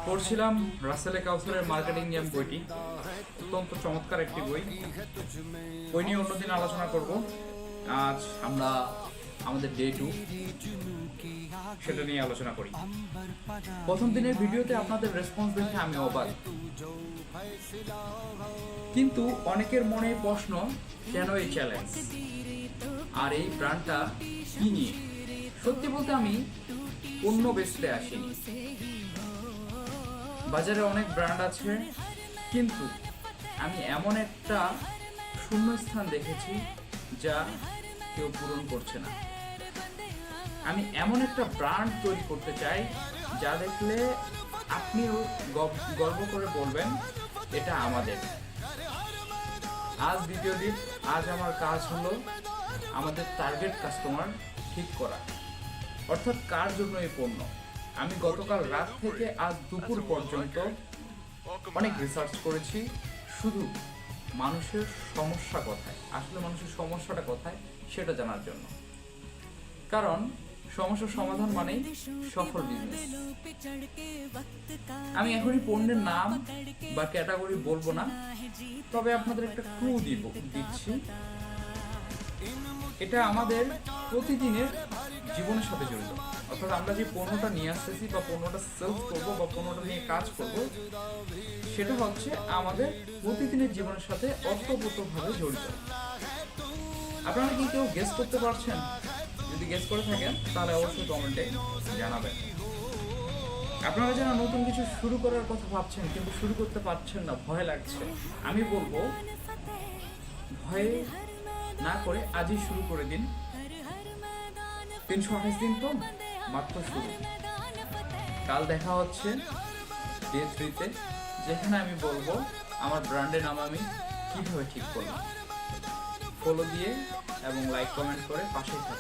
পড়ছিলাম রাসেল কাউসারের marketing game বইটি। অত্যন্ত চমৎকার একটি বই। বই নিয়ে অন্যদিন আলোচনা করব। আজ আমরা আমাদের ডে 2 সেটা নিয়ে আলোচনা করি। প্রথম দিনের ভিডিওতে আপনাদের রেসপন্স দেখে আমি অবাক, কিন্তু অনেকের মনে প্রশ্ন, কেন এই চ্যালেঞ্জ আর এই ব্র্যান্ডটা কি নিয়ে? সত্যি বলতে আমি পণ্য বেচতে আসিনি। বাজারে অনেক ব্র্যান্ড আছে, কিন্তু আমি এমন একটা শূন্যস্থান দেখেছি যা কেউ পূরণ করছে না। আমি এমন একটা ব্র্যান্ড তৈরি করতে চাই যা দেখলে আপনিও গর্ব করে বলবেন এটা আমাদের। আজ দ্বিতীয় দিন। আজ আমার কাজ হলো আমাদের টার্গেট কাস্টমার ঠিক করা, অর্থাৎ কার জন্য এই পণ্য। আমি গতকাল রাত থেকে আজ দুপুর পর্যন্ত অনেক রিসার্চ করেছি, শুধু মানুষের সমস্যা কোথায়, আসলে মানুষের সমস্যাটা কোথায় সেটা জানার জন্য। কারণ সমস্যার সমাধান মানেই সফল বিজনেস। আমি এখনই পণ্যের নাম বা ক্যাটাগরি বলবো না, তবে আপনাদের একটা ক্লু দিচ্ছি। এটা আমাদের প্রতিদিনের জীবনের সাথে জড়িত। অর্থাৎ আমরা যে পণ্যটা নিয়ে আসতেছি বা পণ্যটা সেল করবো বা পণ্যটা নিয়ে কাজ করব, সেটা হচ্ছে আমাদের প্রতিদিনের জীবনের সাথে ওতপ্রোতভাবে জড়িত। আপনারা কি কেউ গেস করতে পারছেন? যদি গেস করে থাকেন তাহলে অবশ্যই কমেন্টে জানাবেন। আপনারা যারা নতুন কিছু শুরু করার কথা ভাবছেন কিন্তু শুরু করতে পারছেন না, ভয় লাগছে, আমি বলবো ভয়ে না করে আজই শুরু করে দিন। 328 দিন তো মাত্র শুরু। কাল দেখা হচ্ছে ডে 3-তে, যেখানে আমি বলবো আমার ব্র্যান্ডের নাম আমি কিভাবে ঠিক করলাম। ফলো দিয়ে এবং লাইক কমেন্ট করে পাশেই থাকুন।